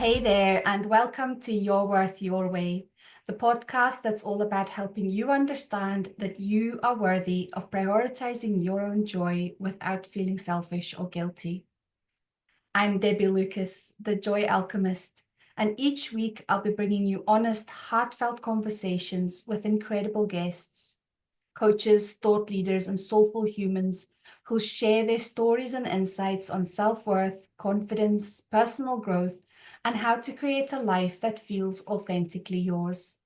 Hey there, and welcome to Your Worth Your Way, the podcast that's all about helping you understand that you are worthy of prioritizing your own joy without feeling selfish or guilty. I'm Debbie Lucas, the Joy Alchemist, and each week I'll be bringing you honest, heartfelt conversations with incredible guests, coaches, thought leaders, and soulful humans who'll share their stories and insights on self-worth, confidence, personal growth, and how to create a life that feels authentically yours.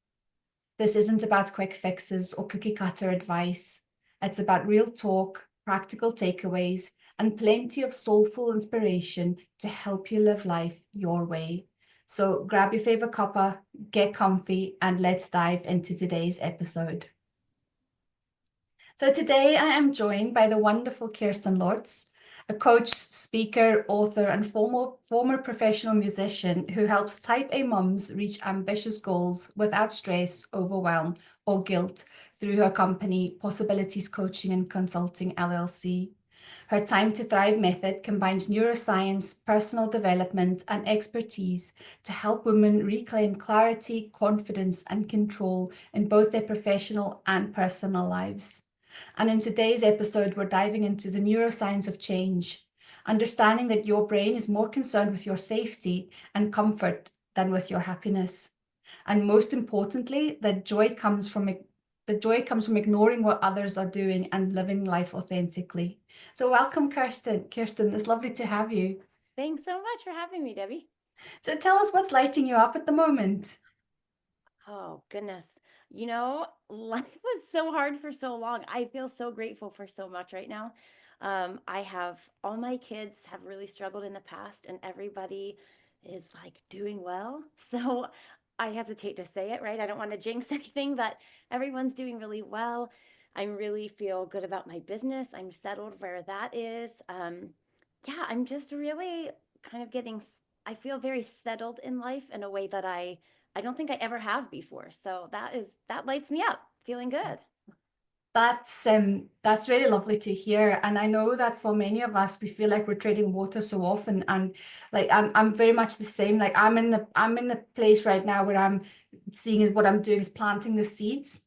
This isn't about quick fixes or cookie cutter advice. It's about real talk, practical takeaways, and plenty of soulful inspiration to help you live life your way. So grab your favorite cuppa, get comfy, and let's dive into today's episode. So today I am joined by the wonderful Kiersten Lortz, a coach, speaker, author, and former professional musician who helps type A mums reach ambitious goals without stress, overwhelm, or guilt through her company, Possibilities Coaching and Consulting LLC. Her Time to Thrive method combines neuroscience, personal development, and expertise to help women reclaim clarity, confidence, and control in both their professional and personal lives. And in today's episode, we're diving into the neuroscience of change, understanding that your brain is more concerned with your safety and comfort than with your happiness. And most importantly, that joy comes from ignoring what others are doing and living life authentically. So welcome, Kiersten. Kiersten, it's lovely to have you. Thanks so much for having me, Debbie. So tell us what's lighting you up at the moment. Oh, goodness. Life was so hard for so long. I feel so grateful for so much right now. I have all my kids have really struggled in the past, and everybody is like doing well. So I hesitate to say it, right? I don't want to jinx anything, but everyone's doing really well. I really feel good about my business. I'm settled where that is. Yeah, I'm just really kind of I feel very settled in life in a way that I don't think I ever have before. So that lights me up, feeling good. That's really lovely to hear. And I know that for many of us, we feel like we're treading water so often. And like I'm very much the same. Like I'm in the place right now where I'm seeing is what I'm doing is planting the seeds.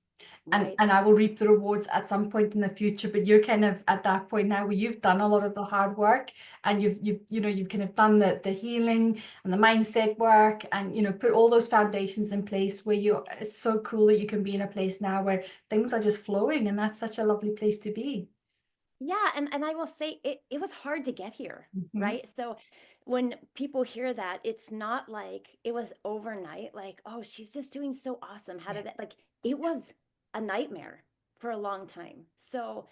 And Right. and I will reap the rewards at some point in the future. But you're kind of at that point now where you've done a lot of the hard work and you've kind of done the healing and the mindset work and put all those foundations in place where it's so cool that you can be in a place now where things are just flowing, and that's such a lovely place to be. Yeah, and I will say it was hard to get here, Mhm. right? So when people hear that, it's not like it was overnight, like, oh, she's just doing so awesome. How Yeah. did that like it was a nightmare for a long time. So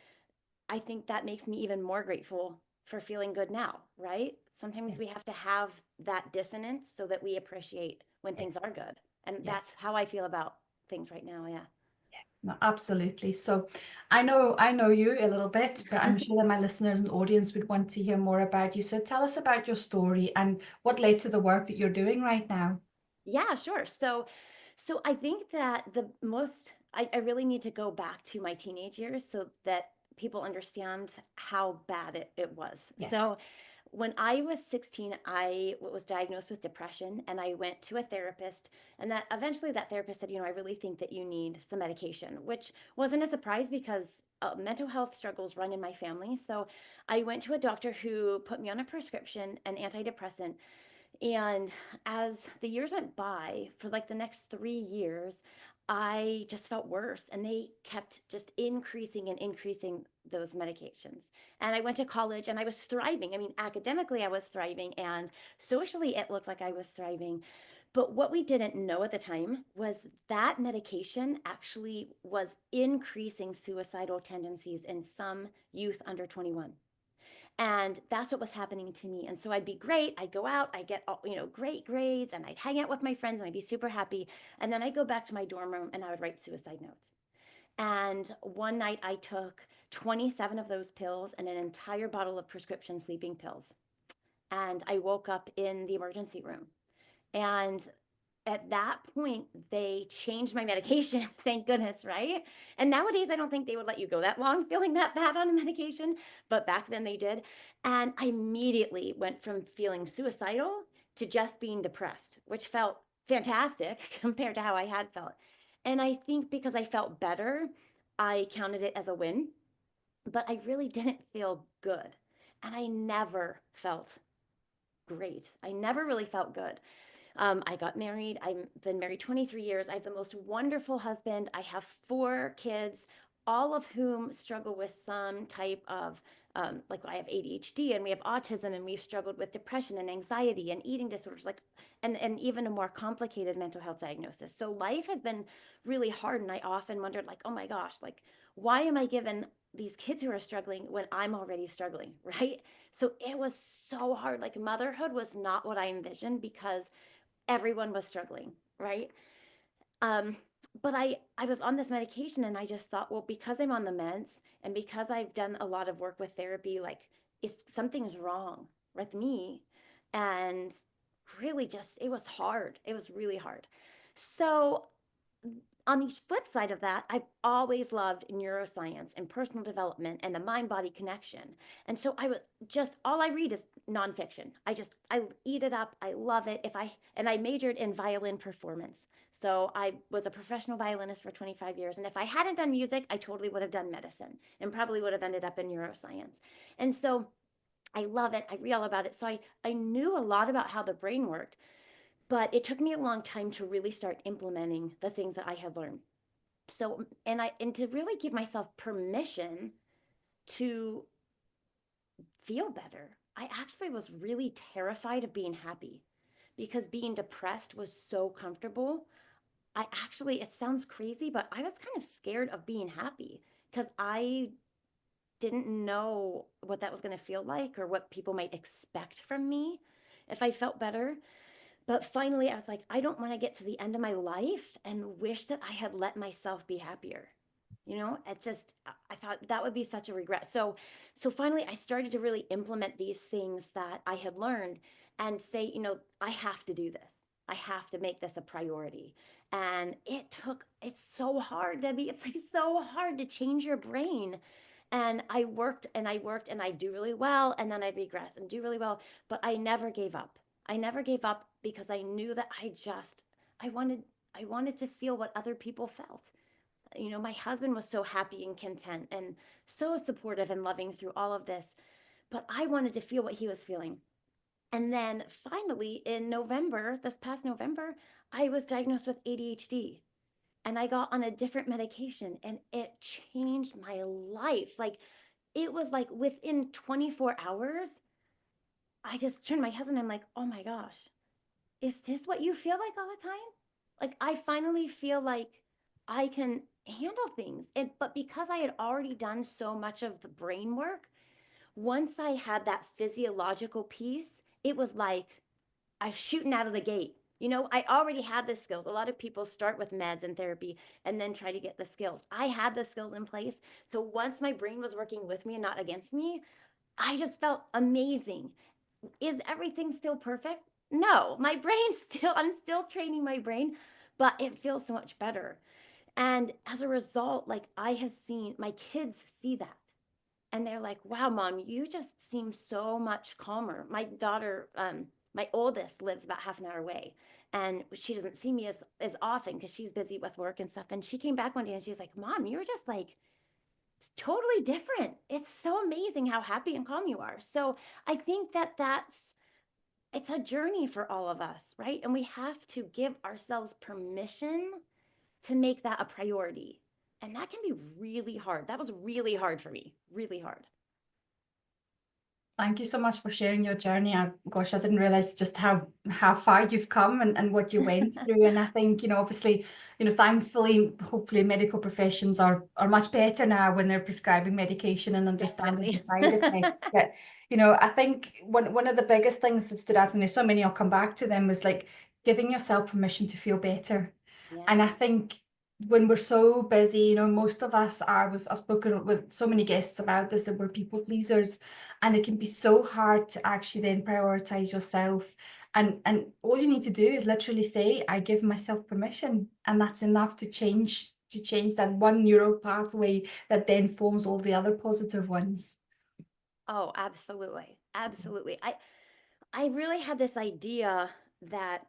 I think that makes me even more grateful for feeling good now, right? Yeah. Sometimes we have to have that dissonance so that we appreciate when things Yes. are good. And Yeah. that's how I feel about things right now. Yeah. No, absolutely. So I know you a little bit, but I'm sure that my listeners and audience would want to hear more about you. So tell us about your story and what led to the work that you're doing right now. Yeah, sure. So I think that I really need to go back to my teenage years so that people understand how bad it was. Yeah. So when I was 16, I was diagnosed with depression and I went to a therapist, and that eventually that therapist said, I really think that you need some medication, which wasn't a surprise because mental health struggles run in my family. So I went to a doctor who put me on a prescription, an antidepressant, and as the years went by, for like the next 3 years, I just felt worse. And they kept just increasing and increasing those medications. And I went to college and I was thriving. I mean, academically, I was thriving. And socially, it looked like I was thriving. But what we didn't know at the time was that medication actually was increasing suicidal tendencies in some youth under 21. And that's what was happening to me. And so I'd be great. I'd go out, I'd get great grades, and I'd hang out with my friends, and I'd be super happy. And then I'd go back to my dorm room and I would write suicide notes. And one night I took 27 of those pills and an entire bottle of prescription sleeping pills. And I woke up in the emergency room. And at that point, they changed my medication. Thank goodness, right? And nowadays, I don't think they would let you go that long feeling that bad on a medication, but back then they did. And I immediately went from feeling suicidal to just being depressed, which felt fantastic compared to how I had felt. And I think because I felt better, I counted it as a win, but I really didn't feel good. And I never felt great. I never really felt good. I got married. I've been married 23 years. I have the most wonderful husband. I have 4 kids, all of whom struggle with some type of, like I have ADHD and we have autism and we've struggled with depression and anxiety and eating disorders, like, and even a more complicated mental health diagnosis. So life has been really hard. And I often wondered, like, oh my gosh, like, why am I given these kids who are struggling when I'm already struggling, right? So it was so hard. Like, motherhood was not what I envisioned because everyone was struggling, right? Um, but I was on this medication and I just thought, well, because I'm on the meds and because I've done a lot of work with therapy, like, something's wrong with me. And really just, it was hard. It was really hard. So on the flip side of that, I've always loved neuroscience and personal development and the mind body connection. And so I would just, all I read is nonfiction. I eat it up. I love it. And I majored in violin performance. So I was a professional violinist for 25 years. And if I hadn't done music, I totally would have done medicine and probably would have ended up in neuroscience. And so I love it. I read all about it. So I knew a lot about how the brain worked. But it took me a long time to really start implementing the things that I had learned. So, and to really give myself permission to feel better. I actually was really terrified of being happy because being depressed was so comfortable. I actually, it sounds crazy, but I was kind of scared of being happy because I didn't know what that was going to feel like or what people might expect from me if I felt better. But finally, I was like, I don't want to get to the end of my life and wish that I had let myself be happier. It just, I thought that would be such a regret. So finally, I started to really implement these things that I had learned and say, I have to do this. I have to make this a priority. And it's so hard, Debbie. It's like so hard to change your brain. And I worked and I worked and I do really well. And then I regress and do really well. But I never gave up. I never gave up because I knew that I wanted, I wanted to feel what other people felt. My husband was so happy and content and so supportive and loving through all of this, but I wanted to feel what he was feeling. And then finally, in November, this past November, I was diagnosed with ADHD and I got on a different medication and it changed my life. Like, it was like within 24 hours, I just turned to my husband. I'm like, oh my gosh, is this what you feel like all the time? Like, I finally feel like I can handle things. But because I had already done so much of the brain work, once I had that physiological piece, it was like I was shooting out of the gate. I already had the skills. A lot of people start with meds and therapy and then try to get the skills. I had the skills in place. So once my brain was working with me and not against me, I just felt amazing. Is everything still perfect? No, my brain still, I'm still training my brain, but it feels so much better. And as a result, like, I have seen my kids see that and they're like, wow, mom, you just seem so much calmer. My daughter, my oldest, lives about half an hour away and she doesn't see me as often because she's busy with work and stuff. And she came back one day and she was like, mom, you're just like, it's totally different. It's so amazing how happy and calm you are. So I think that it's a journey for all of us, right? And we have to give ourselves permission to make that a priority. And that can be really hard. That was really hard for me, really hard. Thank you so much for sharing your journey. Gosh, I didn't realize just how far you've come and what you went through. And I think, obviously, thankfully, hopefully medical professions are much better now when they're prescribing medication and understanding the side effects. But, I think one of the biggest things that stood out, and there's so many, I'll come back to them, was like giving yourself permission to feel better. Yeah. And I think when we're so busy, most of us are, I've spoken with so many guests about this, that we're people pleasers, and it can be so hard to actually then prioritize yourself. And all you need to do is literally say, I give myself permission, and that's enough to change that one neural pathway that then forms all the other positive ones. Oh, absolutely. Absolutely. I really had this idea that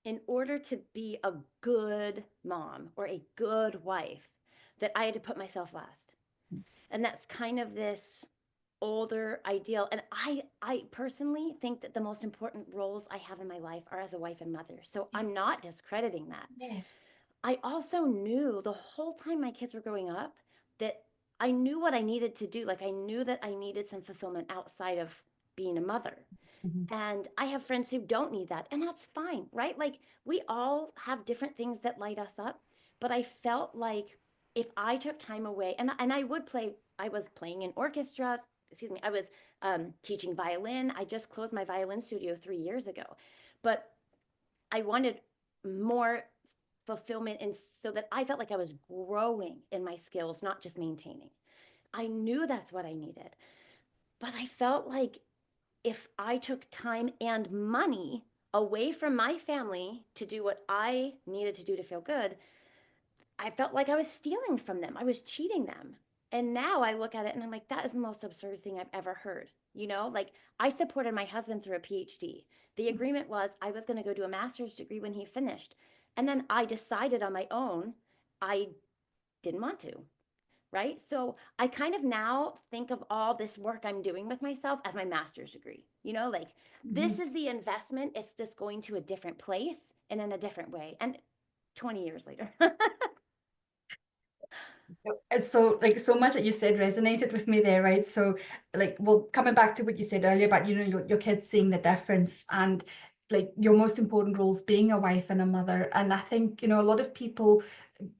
in order to be a good mom or a good wife, that I had to put myself last. And that's kind of this older ideal. And I personally think that the most important roles I have in my life are as a wife and mother. So I'm not discrediting that. Yeah. I also knew the whole time my kids were growing up that I knew what I needed to do. Like I knew that I needed some fulfillment outside of being a mother. Mhm. And I have friends who don't need that, and that's fine, right? Like we all have different things that light us up, but I felt like if I took time away, and I would play, I was playing in orchestras. Excuse me, I was teaching violin. I just closed my violin studio 3 years ago, but I wanted more fulfillment, and so that I felt like I was growing in my skills, not just maintaining. I knew that's what I needed, but I felt like if I took time and money away from my family to do what I needed to do to feel good, I felt like I was stealing from them. I was cheating them. And now I look at it and I'm like, that is the most absurd thing I've ever heard. You know, like I supported my husband through a PhD. The agreement was I was going to go do a master's degree when he finished. And then I decided on my own I didn't want to, right? So I kind of now think of all this work I'm doing with myself as my master's degree. You know, like this Mhm. is the investment. It's just going to a different place and in a different way. And 20 years later. It's so like so much that you said resonated with me there, right? So like well coming back to what you said earlier about your kids seeing the difference and like your most important roles being a wife and a mother. And I think, a lot of people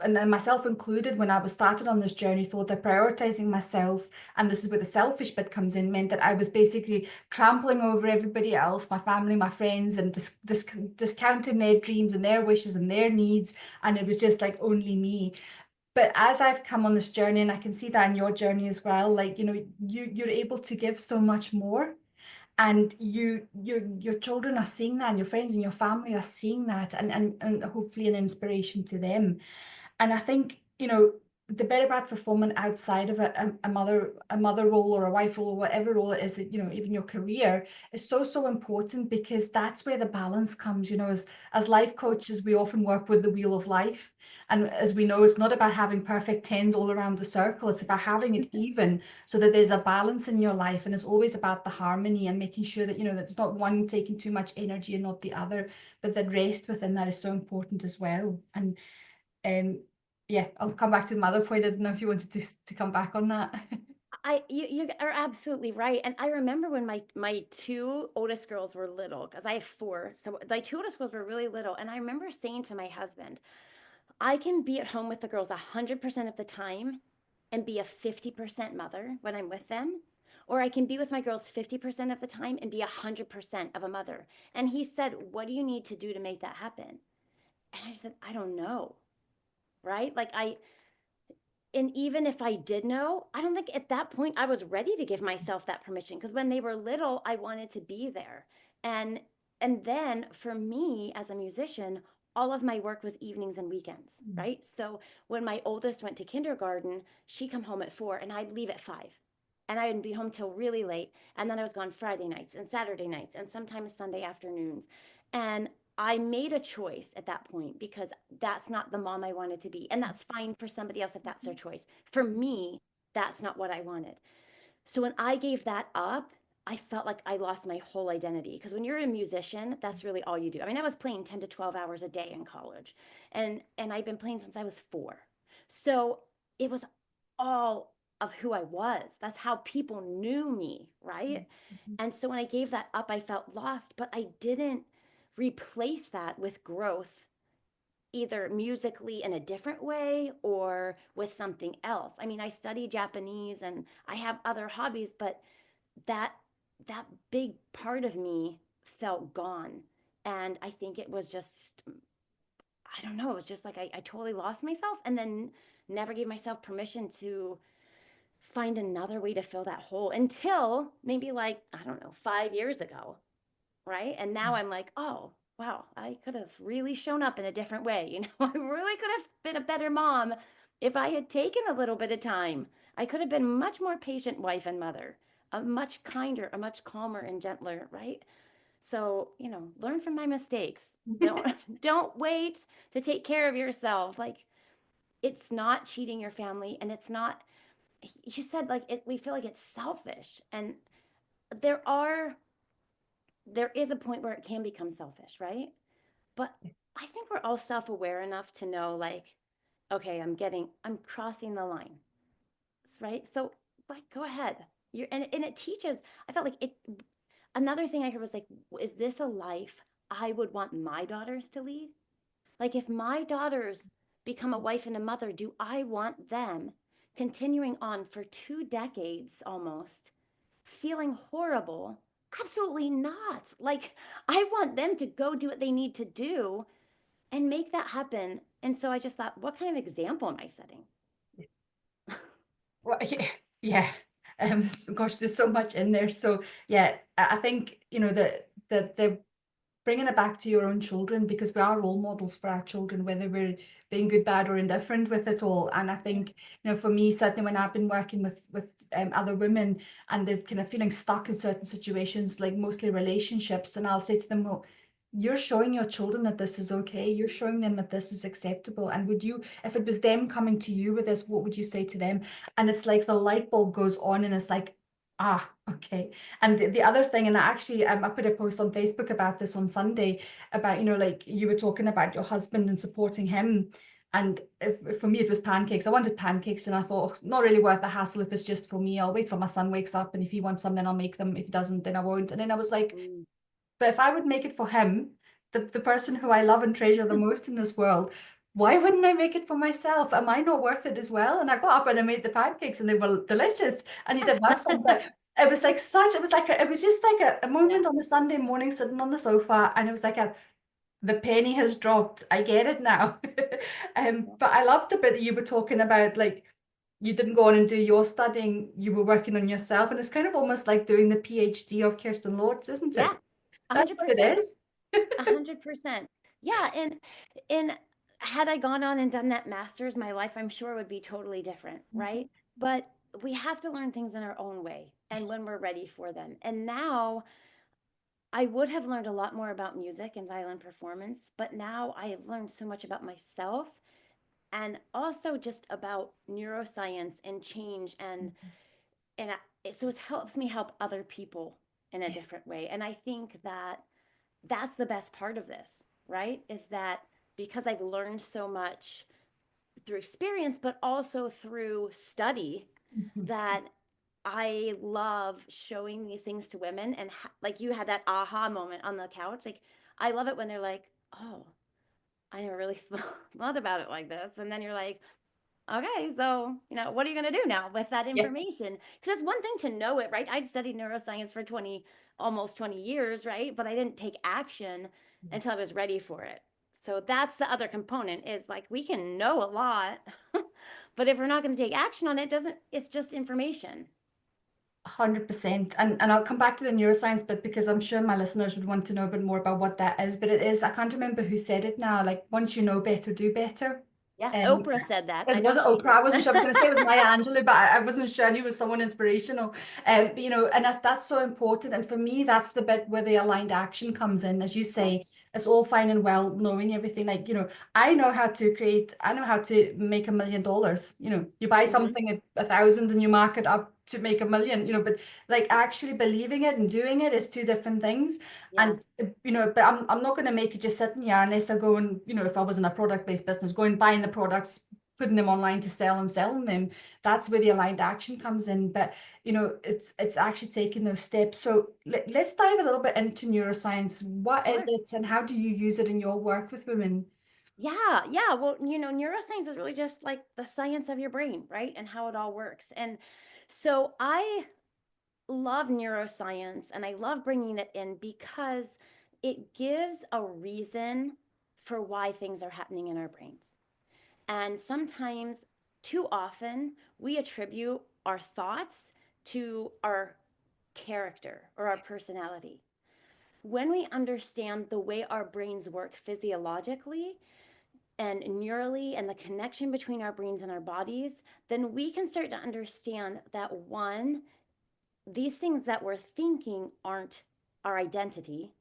and myself included, when I was started on this journey, thought that prioritizing myself, and this is where the selfish bit comes in, meant that I was basically trampling over everybody else, my family, my friends, and discounting their dreams and their wishes and their needs. And it was just like only me. But as I've come on this journey, and I can see that in your journey as well, like, you're able to give so much more. And your children are seeing that, and your friends and your family are seeing that, and hopefully an inspiration to them. And I think, the bit about fulfillment outside of a mother role or a wife role or whatever role it is that, even your career is so, so important, because that's where the balance comes. As life coaches, we often work with the wheel of life. And as we know, it's not about having perfect tens all around the circle. It's about having it even so that there's a balance in your life. And it's always about the harmony and making sure that, that it's not one taking too much energy and not the other, but that rest within that is so important as well. And um, yeah, I'll come back to the mother point. I don't know if you wanted to come back on that. You are absolutely right. And I remember when my two oldest girls were little, because I have four. So my two oldest girls were really little. And I remember saying to my husband, I can be at home with the girls 100% of the time and be a 50% mother when I'm with them. Or I can be with my girls 50% of the time and be 100% of a mother. And he said, what do you need to do to make that happen? And I said, I don't know. Right. And even if I did know, I don't think at that point I was ready to give myself that permission, because when they were little, I wanted to be there. And and then for me as a musician, all of my work was evenings and weekends, right? So when my oldest went to kindergarten, she'd come home at 4 and I'd leave at 5. And I would be home till really late. And then I was gone Friday nights and Saturday nights and sometimes Sunday afternoons. And I made a choice at that point, because that's not the mom I wanted to be. And that's fine for somebody else if that's their choice. For me, that's not what I wanted. So when I gave that up, I felt like I lost my whole identity, because when you're a musician, that's really all you do. I mean, I was playing 10 to 12 hours a day in college, and I've been playing since I was 4. So it was all of who I was. That's how people knew me, right? And so when I gave that up, I felt lost, but I didn't replace that with growth, either musically in a different way or with something else. I mean, I study Japanese and I have other hobbies, but that that big part of me felt gone. And I think it was just, I don't know, it was just like I totally lost myself, and then never gave myself permission to find another way to fill that hole until maybe, like, I don't know, 5 years ago, right? And now I'm like, oh, wow, I could have really shown up in a different way. I really could have been a better mom if I had taken a little bit of time. I could have been much more patient wife and mother, a much kinder, a much calmer and gentler, right? So, learn from my mistakes. Don't don't wait to take care of yourself. Like, it's not cheating your family, and it's not, you said, like, we feel like it's selfish, and there are there is a point where it can become selfish, right? But I think we're all self-aware enough to know, like, okay, I'm crossing the line, right? So, like, go ahead. And it teaches. I felt like it. Another thing I heard was like, is this a life I would want my daughters to lead? Like, if my daughters become a wife and a mother, do I want them continuing on for 2 decades almost, feeling horrible? Absolutely not. Like, I want them to go do what they need to do and make that happen. And so I just thought, what kind of example am I setting? Well, yeah, yeah. Gosh, there's so much in there. So yeah, I think the bringing it back to your own children, because we are role models for our children, whether we're being good, bad, or indifferent with it all. And I Yeah. think, for me, certainly when I've been working with other women and they're kind of feeling stuck in certain situations, like mostly relationships, and I'll say to them, well, you're showing your children that this is okay. You're showing them that this is acceptable. And would you, if it was them coming to you with this, what would you say to them? And it's like the light bulb goes on and it's like, ah, okay. And the other thing, and I actually I put a post on Facebook about this on Sunday about, like you were talking about your husband and supporting him. And if for me it was pancakes, I wanted pancakes, and I thought, oh, it's not really worth the hassle if it's just for me. I'll wait till my son wakes up, and if he wants some, then I'll make them. If he doesn't, then I won't. And then I was like, Mm. but if I would make it for him, the person who I love and treasure the most in this world, why wouldn't I make it for myself? Am I not worth it as well? And I got up and I made the pancakes and they were delicious. And he did have some, but it was just like a Yeah. moment on a Sunday morning sitting on the sofa, and it was like the penny has dropped. I get it now. But I loved the bit that you were talking about, like you didn't go on and do your studying, you were working on yourself, and it's kind of almost like doing the PhD of Kiersten Lortz, isn't Yeah. it? A That's hundred what it percent. is. 100%. Yeah, and had I gone on and done that master's, my life, I'm sure, would be totally different, right? Mhm. But we have to learn things in our own way and when we're ready for them. And now I would have learned a lot more about music and violin performance, but now I have learned so much about myself and also just about neuroscience and change, so it helps me help other people in a different way. And I think that that's the best part of this, right? Is that because I've learned so much through experience, but also through study, Mhm. that I love showing these things to women. And like, you had that aha moment on the couch. Like, I love it when they're like, oh, I never really thought about it like this. And then you're like, okay, so, what are you going to do now with that Yeah. information? Because it's one thing to know it, right? I'd studied neuroscience for almost 20 years, right? But I didn't take action until I was ready for it. So that's the other component, is like, we can know a lot, but if we're not going to take action on it, it's just information. 100%. And I'll come back to the neuroscience bit because I'm sure my listeners would want to know a bit more about what that is. But it is, I can't remember who said it now, like once you know better, do better. Yeah, Um, Oprah said that. I it know wasn't she Oprah. did. I wasn't sure. I was going to say it was Maya Angelou, but I wasn't sure. I knew it was someone inspirational. But, and that's so important. And for me, that's the bit where the aligned action comes in. As you Yeah. say, it's all fine and well knowing everything. Like, I know how to I know how to make $1 million. You buy Hmm. something at 1,000 and you mark it up to make 1 million, but like actually believing it and doing it is two different things. Yeah. And but I'm not going to make it just sitting here unless I go and, if I was in a product-based business, going buying the products, putting them online to sell and selling them. That's where the aligned action comes in. But it's actually taking those steps. So let's dive a little bit into neuroscience. What is Sure. it, and how do you use it in your work with women? Yeah, yeah. Well, neuroscience is really just like the science of your brain, right? And how it all works. And so I love neuroscience, and I love bringing it in because it gives a reason for why things are happening in our brains. And sometimes, too often, we attribute our thoughts to our character or our personality. When we understand the way our brains work physiologically and neurally, and the connection between our brains and our bodies, then we can start to understand that, one, these things that we're thinking aren't our identity.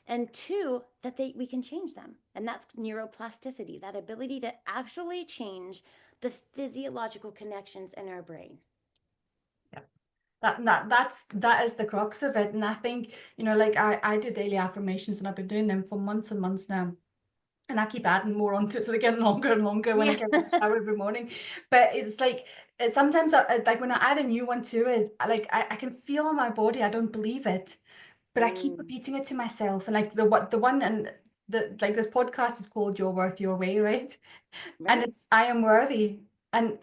and two, that we can change them. And that's neuroplasticity, that ability to actually change the physiological connections in our brain. That is the crux of it. And I think, like I do daily affirmations and I've been doing them for months and months now. And I keep adding more onto it, so they're getting longer and longer when I Yeah. get in the shower every morning. But it's like sometimes like when I add a new one to it, I can feel on my body I don't believe it, but I keep Mm, repeating it to myself. And like the one and the like this podcast is called Your Worth Your Way, right? And right. it's I am worthy. And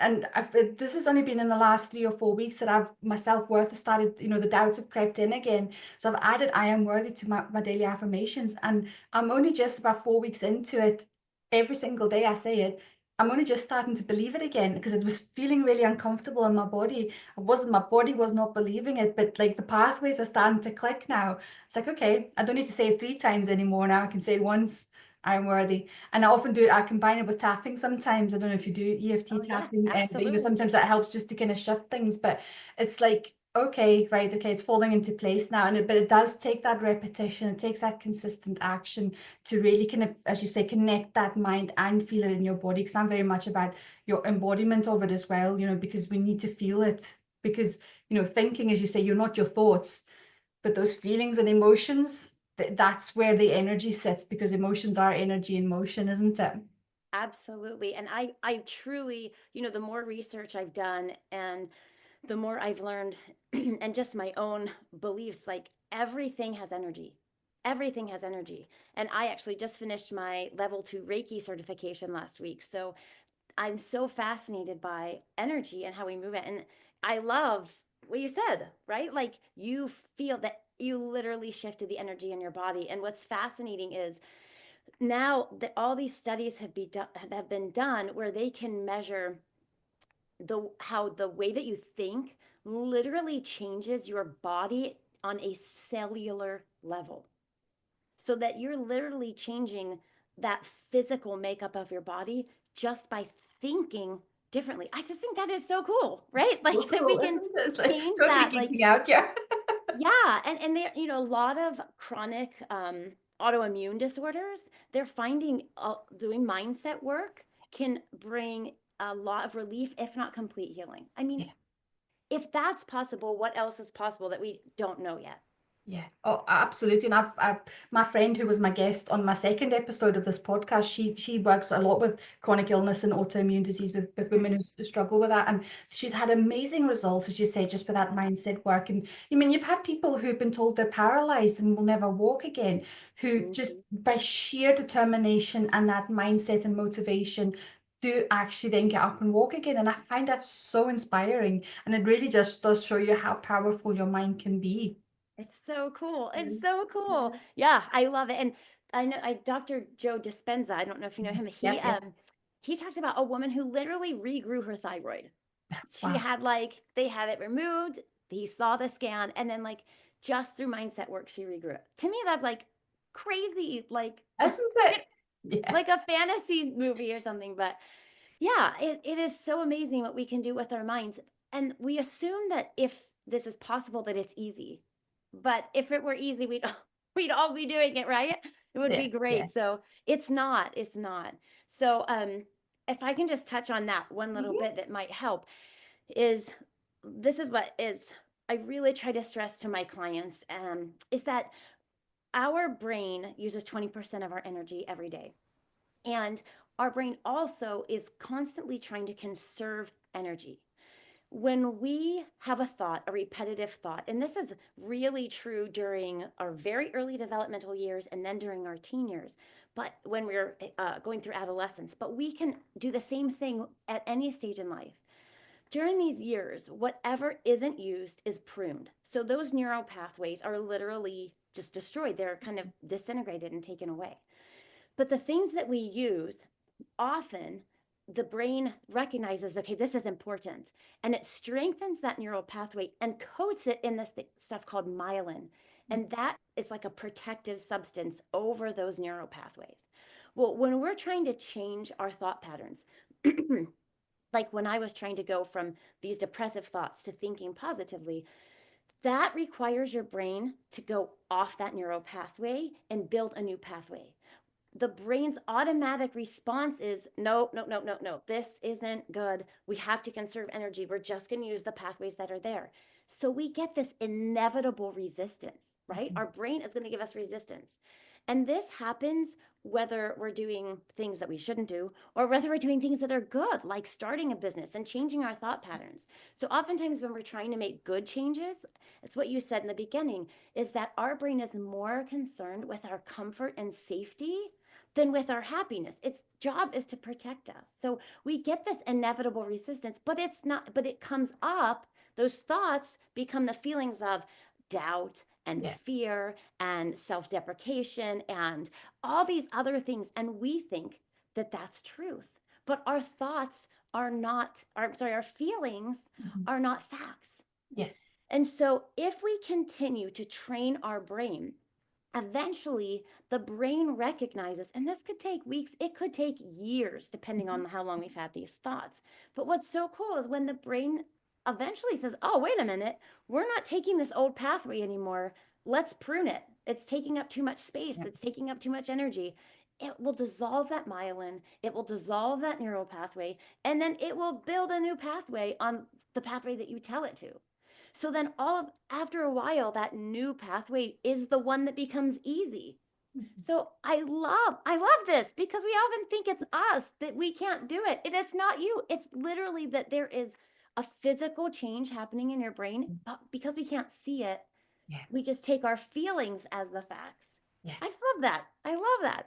this has only been in the last 3 or 4 weeks that I've my self-worth has started, the doubts have crept in again. So I've added I am worthy to my daily affirmations. And I'm only just about 4 weeks into it. Every single day I say it. I'm only just starting to believe it again because it was feeling really uncomfortable in my body. My body was not believing it, but like the pathways are starting to click now. It's like, okay, I don't need to say it 3 times anymore. Now I can say it once. I'm worthy. And I combine it with tapping sometimes. I don't know if you do EFT Oh, yeah, tapping, but absolutely. sometimes that helps just to kind of shift things. But it's like, okay, right, okay, it's falling into place now. But it does take that repetition, it takes that consistent action to really kind of, as you say, connect that mind and feel it in your body. Because I'm very much about your embodiment of it as well, because we need to feel it. Because, thinking, as you say, you're not your thoughts, but those feelings and emotions, that's where the energy sits, because emotions are energy in motion, isn't it? Absolutely. And I truly, the more research I've done and the more I've learned and just my own beliefs, like everything has energy. Everything has energy. And I actually just finished my level 2 Reiki certification last week. So I'm so fascinated by energy and how we move it. And I love what you said, right? Like you feel that you literally shifted the energy in your body. And what's fascinating is now that all these studies have been done where they can measure how the way that you think literally changes your body on a cellular level, so that you're literally changing that physical makeup of your body just by thinking differently. I just think that is so cool, right? It's so Like that we cool, can isn't it? It's like change totally that. Like, geeking out, yeah. yeah, and there, a lot of chronic autoimmune disorders, they're finding doing mindset work can bring a lot of relief, if not complete healing. I mean, Yeah. if that's possible, what else is possible that we don't know yet? Yeah. Oh, absolutely. And my friend who was my guest on my second episode of this podcast, she works a lot with chronic illness and autoimmune disease with women Mm-hmm. who struggle with that. And she's had amazing results, as you say, just with that mindset work. And I mean, you've had people who've been told they're paralyzed and will never walk again, who Mm-hmm. just by sheer determination and that mindset and motivation do actually then get up and walk again. And I find that so inspiring. And it really just does show you how powerful your mind can be. It's so cool. It's Mm. so cool. Yeah. Yeah, I love it. And I know Dr. Joe Dispenza, I don't know if you know Mhm. him. Yep, yep. He talks about a woman who literally regrew her thyroid. She Wow. had like they had it removed, he saw the scan, and then like just through mindset work she regrew it. To me that's like crazy, like Isn't it? Yeah. like a fantasy movie or something. But yeah, it is so amazing what we can do with our minds. And we assume that if this is possible, that it's easy. But if it were easy, we'd all be doing it, right? It would Yeah. be Yeah. great. So it's not. It's not. So if I can just touch on that one little Mhm. bit that might help, is this is what is I really try to stress to my clients, is that our brain uses 20% of our energy every day. And our brain also is constantly trying to conserve energy. When we have a thought, a repetitive thought, and this is really true during our very early developmental years and then during our teen years, but when we're going through adolescence, but we can do the same thing at any stage in life. During these years, whatever isn't used is pruned. So those neural pathways are literally just destroyed. They're kind of disintegrated and taken away. But the things that we use, often the brain recognizes, okay, this is important. And it strengthens that neural pathway and coats it in this stuff called myelin. And that is like a protective substance over those neural pathways. Well, when we're trying to change our thought patterns, like when I was trying to go from these depressive thoughts to thinking positively, that requires your brain to go off that neural pathway and build a new pathway. The brain's automatic response is no, no, no, no, no, this isn't good. We have to conserve energy. We're just going to use the pathways that are there. So we get this inevitable resistance, right? Our brain is going to give us resistance. And this happens whether we're doing things that we shouldn't do or whether we're doing things that are good, like starting a business and changing our thought patterns. So oftentimes when we're trying to make good changes, it's what you said in the beginning, is that our brain is more concerned with our comfort and safety than with our happiness. Its job is to protect us. So we get this inevitable resistance, but it's not, but it comes up. Those thoughts become the feelings of doubt and Yeah. fear and self-deprecation and all these other things. And we think that that's truth. But our thoughts are not, our feelings are not facts. Yeah. And so if we continue to train our brain, eventually the brain recognizes, and this could take weeks, it could take years, depending on how long we've had these thoughts. But what's so cool is when the brain eventually says, oh, wait a minute, we're not taking this old pathway anymore. Let's prune it. It's taking up too much space. Yeah. It's taking up too much energy. It will dissolve that myelin. It will dissolve that neural pathway. And then it will build a new pathway on the pathway that you tell it to. So then after a while, that new pathway is the one that becomes easy. So I love this because we often think it's us, that we can't do it. And it's not you. It's literally that there is a physical change happening in your brain, but because we can't see it, Yeah. we just take our feelings as the facts. Yeah. I just love that. I love that.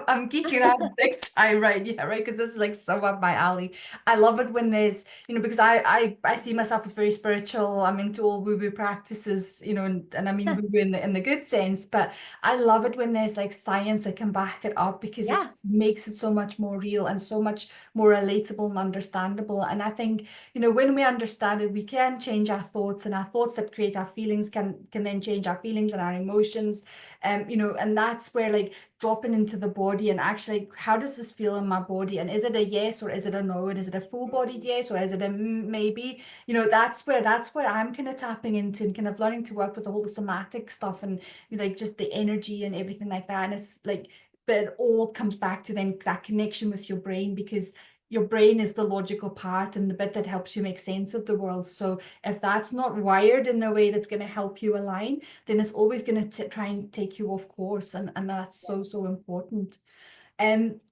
I'm geeking out big time, right? Yeah, right. Because this is like so up my alley. I love it when there's, because I see myself as very spiritual. I'm into all woo-woo practices, and I mean woo-woo in the good sense, but I love it when there's like science that can back it up because it Yeah. just makes it so much more real and so much more relatable and understandable. And I think, when we understand it, we can change our thoughts, and our thoughts that create our feelings can then change our feelings and our emotions. And that's where like dropping into the body and actually, how does this feel in my body? And is it a yes or is it a no? And is it a full bodied yes or is it a maybe? That's where I'm kind of tapping into and kind of learning to work with all the somatic stuff and like just the energy and everything like that. And it's like, but it all comes back to then that connection with your brain, because your brain is the logical part and the bit that helps you make sense of the world. So if that's not wired in the way that's going to help you align, then it's always going to try and take you off course. And that's so important.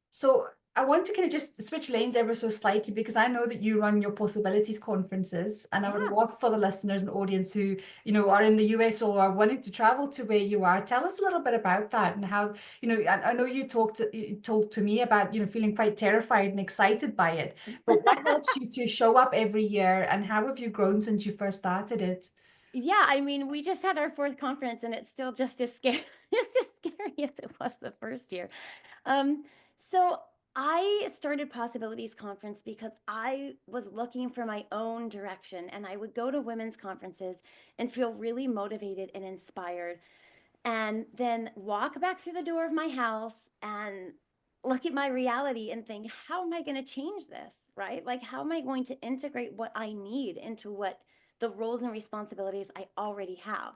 So I want to kind of just switch lanes ever so slightly, because I know that you run your possibilities conferences, and I would Yeah. love for the listeners and audience who, are in the US or are wanting to travel to where you are. Tell us a little bit about that and how, I know you talked to me about, feeling quite terrified and excited by it, but what helps you to show up every year, and how have you grown since you first started it? Yeah, I mean, we just had our fourth conference and it's still just as scary, just as scary as it was the first year. So I started Possibilities Conference because I was looking for my own direction, and I would go to women's conferences and feel really motivated and inspired, and then walk back through the door of my house and look at my reality and think, how am I going to change this? Right? Like, how am I going to integrate what I need into what the roles and responsibilities I already have?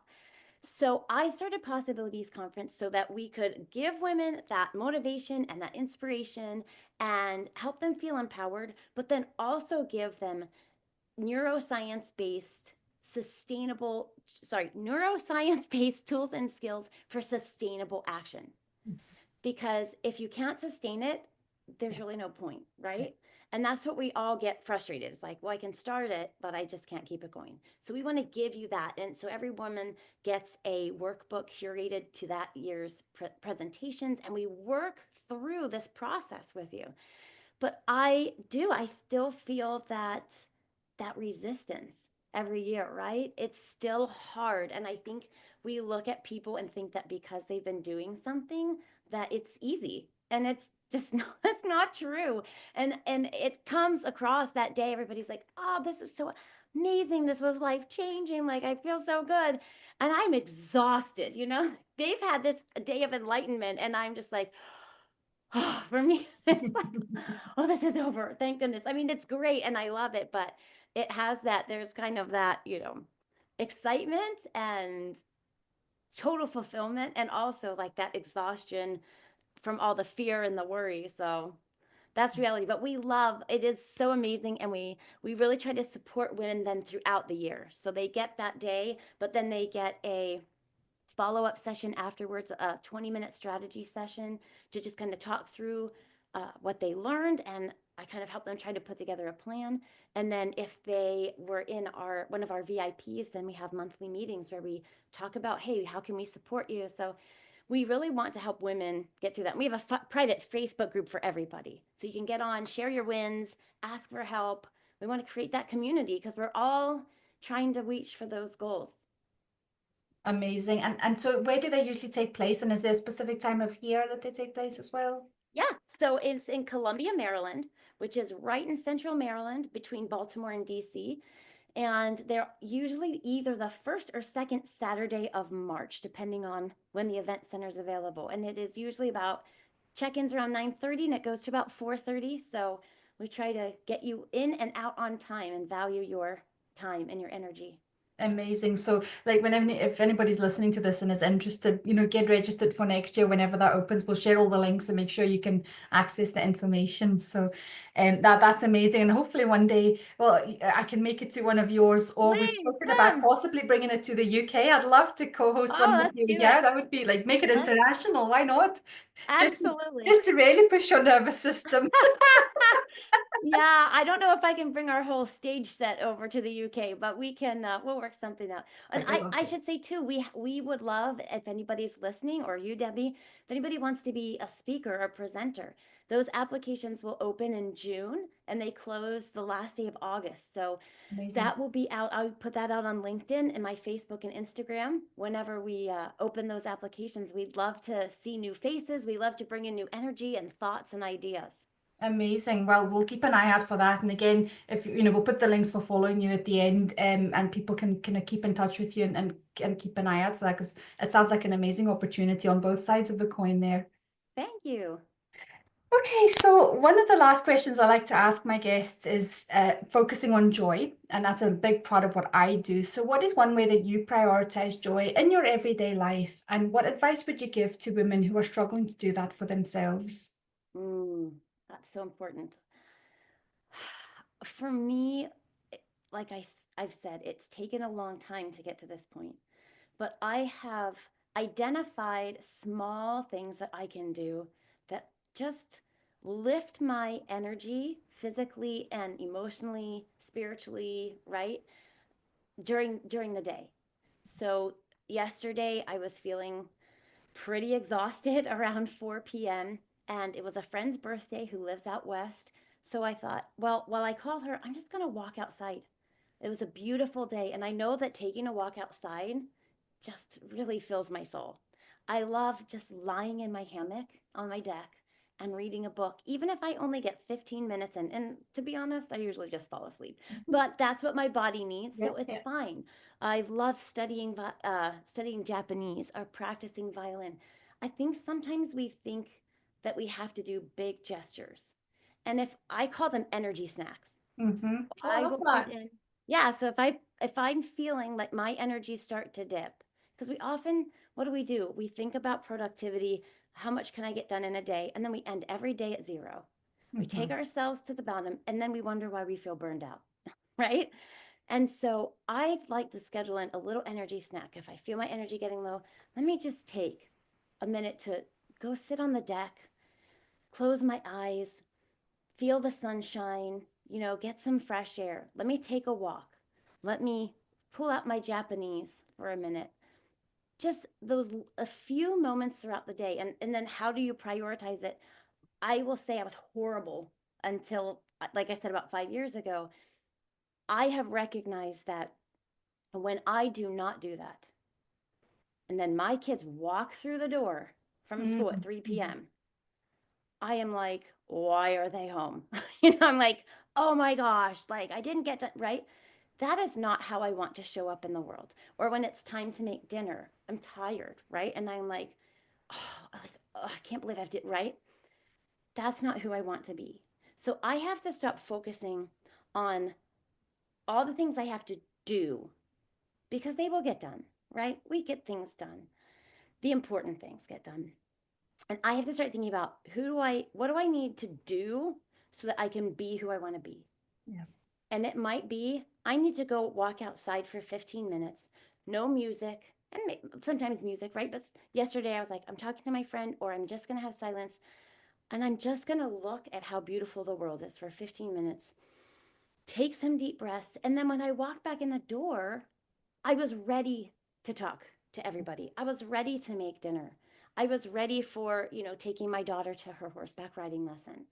So I started Possibilities Conference so that we could give women that motivation and that inspiration and help them feel empowered, but then also give them neuroscience-based neuroscience-based tools and skills for sustainable action. Because if you can't sustain it, there's really no point, right? And that's what we all get frustrated. It's like, well, I can start it, but I just can't keep it going. So we want to give you that. And so every woman gets a workbook curated to that year's presentations, and we work through this process with you. But I still feel that resistance every year, right? It's still hard. And I think we look at people and think that because they've been doing something, that it's easy. And it's just not, that's not true. And it comes across that day, everybody's like, oh, this is so amazing. This was life changing. Like, I feel so good. And I'm exhausted, They've had this day of enlightenment, and I'm just like, oh, for me, it's like, oh, this is over. Thank goodness. I mean, it's great and I love it, but it has that, there's kind of that, excitement and total fulfillment, and also like that exhaustion from all the fear and the worry. So that's reality. But we love it, is so amazing, and we really try to support women then throughout the year. So they get that day, but then they get a follow-up session afterwards, a 20-minute strategy session to just kind of talk through what they learned, and I kind of help them try to put together a plan. And then if they were in our one of our VIPs, then we have monthly meetings where we talk about, hey, how can we support you? So we really want to help women get through that. And we have a private Facebook group for everybody. So you can get on, share your wins, ask for help. We want to create that community because we're all trying to reach for those goals. Amazing. And so where do they usually take place? And is there a specific time of year that they take place as well? Yeah, so it's in Columbia, Maryland, which is right in central Maryland between Baltimore and DC. And they're usually either the first or second Saturday of March, depending on when the event center is available. And it is usually about check-ins around 9:30 and it goes to about 4:30. So we try to get you in and out on time and value your time and your energy. Amazing. So, like, whenever if anybody's listening to this and is interested, get registered for next year whenever that opens. We'll share all the links and make sure you can access the information. So, that's amazing. And hopefully one day, well, I can make it to one of yours, or we've Please spoken about come. possibly bringing it to the UK. I'd love to co-host one Oh, with let's you do here. it. That would be like make it Let's international. Why not? Just absolutely. just to really push your nervous system. Yeah, I don't know if I can bring our whole stage set over to the UK, but we can we'll work something out. And That is I okay. should say too, we would love if anybody's listening, or you, Debbie, if anybody wants to be a speaker or presenter, those applications will open in June and they close the last day of August. So Amazing. that will be out. I'll put that out on LinkedIn and my Facebook and Instagram whenever we open those applications. We'd love to see new faces. We love to bring in new energy and thoughts and ideas. Amazing. Well, we'll keep an eye out for that. And again, if we'll put the links for following you at the end, and people can kind of keep in touch with you and keep an eye out for that because it sounds like an amazing opportunity on both sides of the coin there. Thank you. Okay, so one of the last questions I like to ask my guests is focusing on joy, and that's a big part of what I do. So, what is one way that you prioritize joy in your everyday life, and what advice would you give to women who are struggling to do that for themselves? Mm, that's so important. For me, like I've said, it's taken a long time to get to this point, but I have identified small things that I can do that just lift my energy physically and emotionally, spiritually, right? During the day. So yesterday I was feeling pretty exhausted around 4 p.m. And it was a friend's birthday who lives out west. So I thought, well, while I called her, I'm just going to walk outside. It was a beautiful day. And I know that taking a walk outside just really fills my soul. I love just lying in my hammock on my deck and reading a book, even if I only get 15 minutes in. And to be honest, I usually just fall asleep. But that's what my body needs, Yeah, so it's yeah. fine. I love studying Japanese or practicing violin. I think sometimes we think that we have to do big gestures, and if I call them energy snacks, Mm-hmm. Oh, I I love will put that. in, yeah, so if I'm feeling like my energy start to dip, because we often, what do? We think about productivity, how much can I get done in a day? And then we end every day at zero. We take Mm-hmm. ourselves to the bottom and then we wonder why we feel burned out, right? And so I'd like to schedule in a little energy snack. If I feel my energy getting low, let me just take a minute to go sit on the deck, close my eyes, feel the sunshine, get some fresh air. Let me take a walk. Let me pull out my Japanese for a minute. Just those a few moments throughout the day. And then how do you prioritize it? I will say I was horrible until, like I said, about 5 years ago. I have recognized that when I do not do that, and then my kids walk through the door from school at 3 Mm-hmm. p.m., I am like, why are they home? I'm like, oh my gosh, like I didn't get to, right? That is not how I want to show up in the world. Or when it's time to make dinner, I'm tired, right? And I'm like, oh, I can't believe I have to, right? That's not who I want to be. So I have to stop focusing on all the things I have to do because they will get done, right? We get things done. The important things get done. And I have to start thinking about what do I need to do so that I can be who I want to be? Yeah. And it might be I need to go walk outside for 15 minutes, no music, and sometimes music, right? But yesterday I was like, I'm talking to my friend, or I'm just going to have silence, and I'm just going to look at how beautiful the world is for 15 minutes, take some deep breaths. And then when I walked back in the door, I was ready to talk to everybody. I was ready to make dinner. I was ready for, taking my daughter to her horseback riding lesson,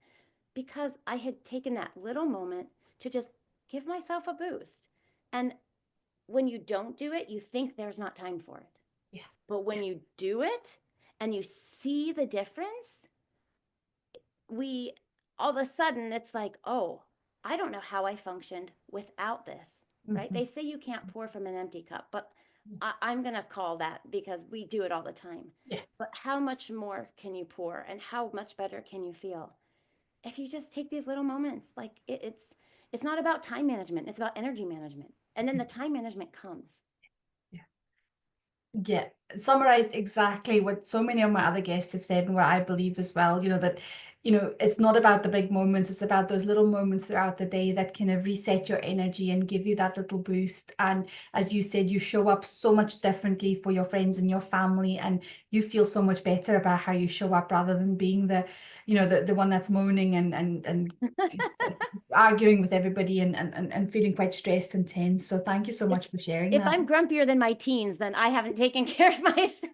because I had taken that little moment to just give myself a boost. And when you don't do it, you think there's not time for it. Yeah. But when you do it and you see the difference, all of a sudden it's like, oh, I don't know how I functioned without this, right? They say you can't pour from an empty cup, but I'm going to call that, because we do it all the time. Yeah. But how much more can you pour, and how much better can you feel if you just take these little moments? Like it's not about time management, it's about energy management. And then the time management comes. Yeah, summarized exactly what so many of my other guests have said, and what I believe as well, that, it's not about the big moments, it's about those little moments throughout the day that kind of reset your energy and give you that little boost. And as you said, you show up so much differently for your friends and your family, and you feel so much better about how you show up, rather than being the one that's moaning and arguing with everybody and feeling quite stressed and tense. So thank you so much for sharing If that. I'm grumpier than my teens, then I haven't taken care of myself.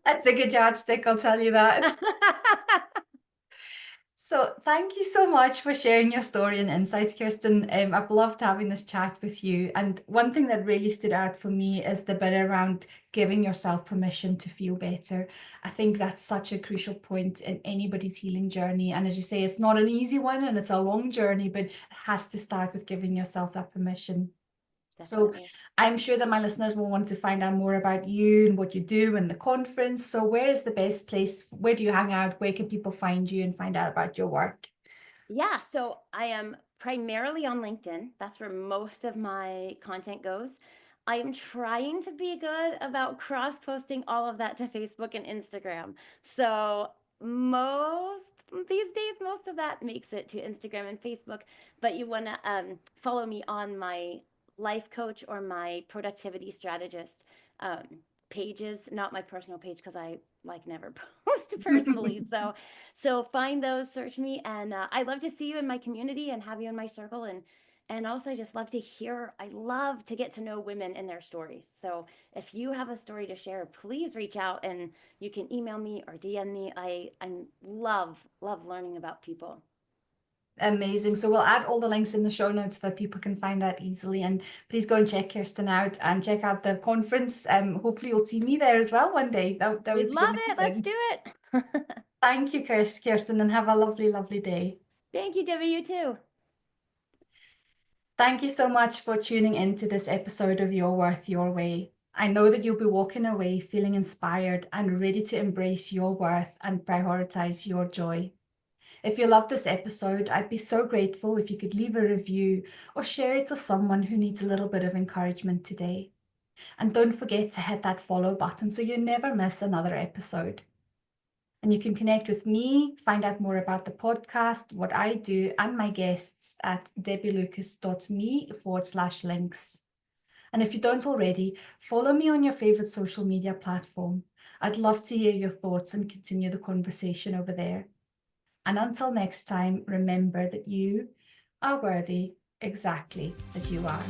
That's a good yardstick, I'll tell you that. So thank you so much for sharing your story and insights, Kiersten. I've loved having this chat with you. And one thing that really stood out for me is the bit around giving yourself permission to feel better. I think that's such a crucial point in anybody's healing journey. And as you say, it's not an easy one and it's a long journey, but it has to start with giving yourself that permission. Definitely. So I'm sure that my listeners will want to find out more about you and what you do and the conference. So where is the best place? Where do you hang out? Where can people find you and find out about your work? Yeah, so I am primarily on LinkedIn. That's where most of my content goes. I am trying to be good about cross posting all of that to Facebook and Instagram. So most these days, most of that makes it to Instagram and Facebook. But you want to follow me on my life coach or my productivity strategist pages, not my personal page, because I never post personally. So find those, search me, and I love to see you in my community and have you in my circle. And also, I just love to hear. I love to get to know women and their stories. So if you have a story to share, please reach out, and you can email me or DM me. I love learning about people. Amazing. So we'll add all the links in the show notes so that people can find that easily. And please go and check Kiersten out and check out the conference. Hopefully you'll see me there as well one day. That We'd would be love it. Let's amazing. do it. Thank you, Kiersten, and have a lovely, lovely day. Thank you, Debbie. You too. Thank you so much for tuning into this episode of Your Worth, Your Way. I know that you'll be walking away feeling inspired and ready to embrace your worth and prioritize your joy. If you love this episode, I'd be so grateful if you could leave a review or share it with someone who needs a little bit of encouragement today. And don't forget to hit that follow button so you never miss another episode. And you can connect with me, find out more about the podcast, what I do, and my guests at debbielucas.me/links. And if you don't already, follow me on your favorite social media platform. I'd love to hear your thoughts and continue the conversation over there. And until next time, remember that you are worthy exactly as you are.